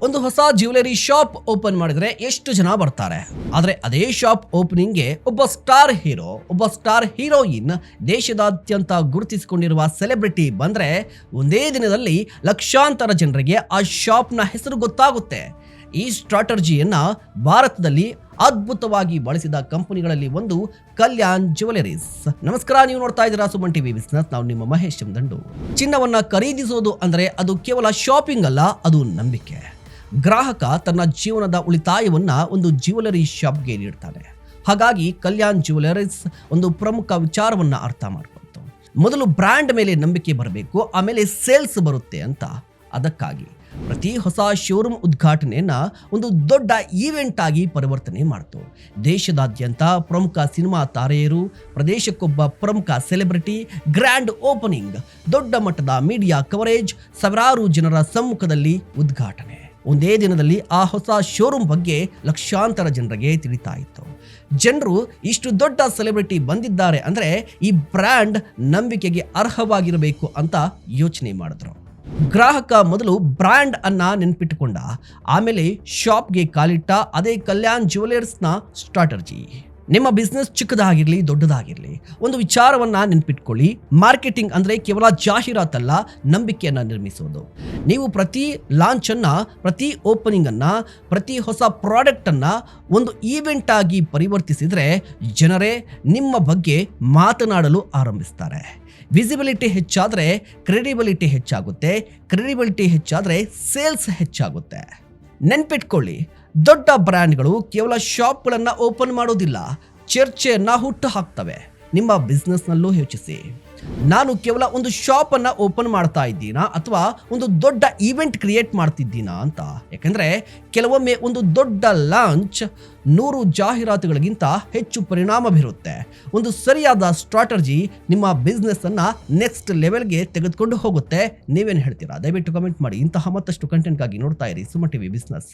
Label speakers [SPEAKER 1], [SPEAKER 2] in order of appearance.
[SPEAKER 1] ಒಂದು ಹೊಸ jewellery shop open ಮಾಡಿದ್ರೆ ಎಷ್ಟು ಜನ ಬರ್ತಾರೆ. ಆದರೆ ಅದೇ ಶಾಪ್ ಓಪನಿಂಗ್ಗೆ ಒಬ್ಬ ಸ್ಟಾರ್ ಹೀರೋಯಿನ್, ದೇಶದಾದ್ಯಂತ ಗುರುತಿಸಿಕೊಂಡಿರುವ ಸೆಲೆಬ್ರಿಟಿ ಬಂದ್ರೆ ಒಂದೇ ದಿನದಲ್ಲಿ ಲಕ್ಷಾಂತರ ಜನರಿಗೆ ಆ ಶಾಪ್ನ ಹೆಸರು ಗೊತ್ತಾಗುತ್ತೆ. ಈ ಸ್ಟ್ರಾಟಜಿಯನ್ನ ಭಾರತದಲ್ಲಿ ಅದ್ಭುತವಾಗಿ ಬಳಸಿದ ಕಂಪನಿಗಳಲ್ಲಿ ಒಂದು ಕಲ್ಯಾಣ್ ಜ್ಯುವೆಲರೀಸ್. ನಮಸ್ಕಾರ, ನೀವು ನೋಡ್ತಾ ಇದ್ದೀರಾ ಸುಮನ್ ಟಿವಿ ಬಿಸ್ನೆಸ್. ನಾವು ನಿಮ್ಮ ಮಹೇಶ್ ದಂಡು. ಚಿನ್ನವನ್ನ ಖರೀದಿಸೋದು ಅಂದ್ರೆ ಅದು ಕೇವಲ ಶಾಪಿಂಗ್ ಅಲ್ಲ, ಅದು ನಂಬಿಕೆ. ಗ್ರಾಹಕ ತನ್ನ ಜೀವನದ ಉಳಿತಾಯವನ್ನ ಒಂದು ಜ್ಯುವೆಲರಿ ಶಾಪ್ಗೆ ನೀಡ್ತಾನೆ. ಹಾಗಾಗಿ ಕಲ್ಯಾಣ್ ಜ್ಯುವೆಲರೀಸ್ ಒಂದು ಪ್ರಮುಖ ವಿಚಾರವನ್ನ ಅರ್ಥ ಮಾಡ್ಕೊಳ್ತು. ಮೊದಲು ಬ್ರ್ಯಾಂಡ್ ಮೇಲೆ ನಂಬಿಕೆ ಬರಬೇಕು, ಆಮೇಲೆ ಸೇಲ್ಸ್ ಬರುತ್ತೆ ಅಂತ. ಅದಕ್ಕಾಗಿ ಪ್ರತಿ ಹೊಸ ಶೋರೂಮ್ ಉದ್ಘಾಟನೆಯನ್ನ ಒಂದು ದೊಡ್ಡ ಈವೆಂಟ್ ಆಗಿ ಪರಿವರ್ತನೆ ಮಾಡಿತು. ದೇಶದಾದ್ಯಂತ ಪ್ರಮುಖ ಸಿನಿಮಾ ತಾರೆಯರು, ಪ್ರದೇಶಕ್ಕೊಬ್ಬ ಪ್ರಮುಖ ಸೆಲೆಬ್ರಿಟಿ, ಗ್ರ್ಯಾಂಡ್ ಓಪನಿಂಗ್, ದೊಡ್ಡ ಮಟ್ಟದ ಮೀಡಿಯಾ ಕವರೇಜ್, ಸಾವಿರಾರು ಜನರ ಸಮ್ಮುಖದಲ್ಲಿ ಉದ್ಘಾಟನೆ. ಒಂದೇ ದಿನದಲ್ಲಿ ಆ ಹೊಸ ಶೋರೂಮ್ ಬಗ್ಗೆ ಲಕ್ಷಾಂತರ ಜನರಿಗೆ ತಿಳಿತಾ ಇತ್ತು. ಜನರು ಇಷ್ಟು ದೊಡ್ಡ ಸೆಲೆಬ್ರಿಟಿ ಬಂದಿದ್ದಾರೆ ಅಂದ್ರೆ ಈ ಬ್ರ್ಯಾಂಡ್ ನಂಬಿಕೆಗೆ ಅರ್ಹವಾಗಿರಬೇಕು ಅಂತ ಯೋಚನೆ ಮಾಡಿದ್ರು. ಗ್ರಾಹಕ ಮೊದಲು ಬ್ರ್ಯಾಂಡ್ ಅನ್ನ ನೆನ್ಪಿಟ್ಟುಕೊಂಡ, ಆಮೇಲೆ ಶಾಪ್ಗೆ ಕಾಲಿಟ್ಟ. ಅದೇ ಕಲ್ಯಾಣ್ ಜ್ಯುವೆಲರ್ಸ್ನ ಸ್ಟ್ರಾಟಜಿ. ನಿಮ್ಮ ಬಿಸ್ನೆಸ್ ಚಿಕ್ಕದಾಗಿರ್ಲಿ ದೊಡ್ಡದಾಗಿರ್ಲಿ, ಒಂದು ವಿಚಾರವನ್ನ ನೆನ್ಪಿಟ್ಕೊಳ್ಳಿ. ಮಾರ್ಕೆಟಿಂಗ್ ಅಂದ್ರೆ ಕೇವಲ ಜಾಹೀರಾತಲ್ಲ, ನಂಬಿಕೆಯನ್ನ ನಿರ್ಮಿಸೋದು. ನೀವು ಪ್ರತಿ ಲಾಂಚ್ ಅನ್ನ, ಪ್ರತಿ ಓಪನಿಂಗ್ ಅನ್ನ, ಪ್ರತಿ ಹೊಸ ಪ್ರಾಡಕ್ಟ್ ಅನ್ನ ಒಂದು ಈವೆಂಟ್ ಆಗಿ ಪರಿವರ್ತಿಸಿದ್ರೆ ಜನರೇ ನಿಮ್ಮ ಬಗ್ಗೆ ಮಾತನಾಡಲು ಆರಂಭಿಸ್ತಾರೆ. ವಿಸಿಬಿಲಿಟಿ ಹೆಚ್ಚಾದರೆ ಕ್ರೆಡಿಬಿಲಿಟಿ ಹೆಚ್ಚಾಗುತ್ತೆ, ಕ್ರೆಡಿಬಿಲಿಟಿ ಹೆಚ್ಚಾದರೆ ಸೇಲ್ಸ್ ಹೆಚ್ಚಾಗುತ್ತೆ. ನೆನ್ಪಿಟ್ಕೊಳ್ಳಿ, ದೊಡ್ಡ ಬ್ರ್ಯಾಂಡ್ಗಳು ಕೇವಲ ಶಾಪ್ಗಳನ್ನು ಓಪನ್ ಮಾಡೋದಿಲ್ಲ, ಚರ್ಚೆಯನ್ನು ಹುಟ್ಟು ಹಾಕ್ತವೆ. ನಿಮ್ಮ ಬಿಸ್ನೆಸ್ನಲ್ಲೂ ಯೋಚಿಸಿ, ನಾನು ಕೇವಲ ಒಂದು ಶಾಪನ್ನು ಓಪನ್ ಮಾಡ್ತಾ ಇದ್ದೀನಾ ಅಥವಾ ಒಂದು ದೊಡ್ಡ ಈವೆಂಟ್ ಕ್ರಿಯೇಟ್ ಮಾಡ್ತಿದ್ದೀನಾ ಅಂತ. ಯಾಕಂದರೆ ಕೆಲವೊಮ್ಮೆ ಒಂದು ದೊಡ್ಡ ಲಾಂಚ್ 100 ಜಾಹೀರಾತುಗಳಿಗಿಂತ ಹೆಚ್ಚು ಪರಿಣಾಮ ಬೀರುತ್ತೆ. ಒಂದು ಸರಿಯಾದ ಸ್ಟ್ರಾಟಜಿ ನಿಮ್ಮ ಬಿಸ್ನೆಸ್ಸನ್ನು ನೆಕ್ಸ್ಟ್ ಲೆವೆಲ್ಗೆ ತೆಗೆದುಕೊಂಡು ಹೋಗುತ್ತೆ. ನೀವೇನು ಹೇಳ್ತೀರಾ? ದಯವಿಟ್ಟು ಕಮೆಂಟ್ ಮಾಡಿ. ಇಂತಹ ಮತ್ತಷ್ಟು ಕಂಟೆಂಟ್ಗಾಗಿ ನೋಡ್ತಾ ಇರಿ ಸುಮನ್ ಟಿವಿ ಬಿಸ್ನೆಸ್.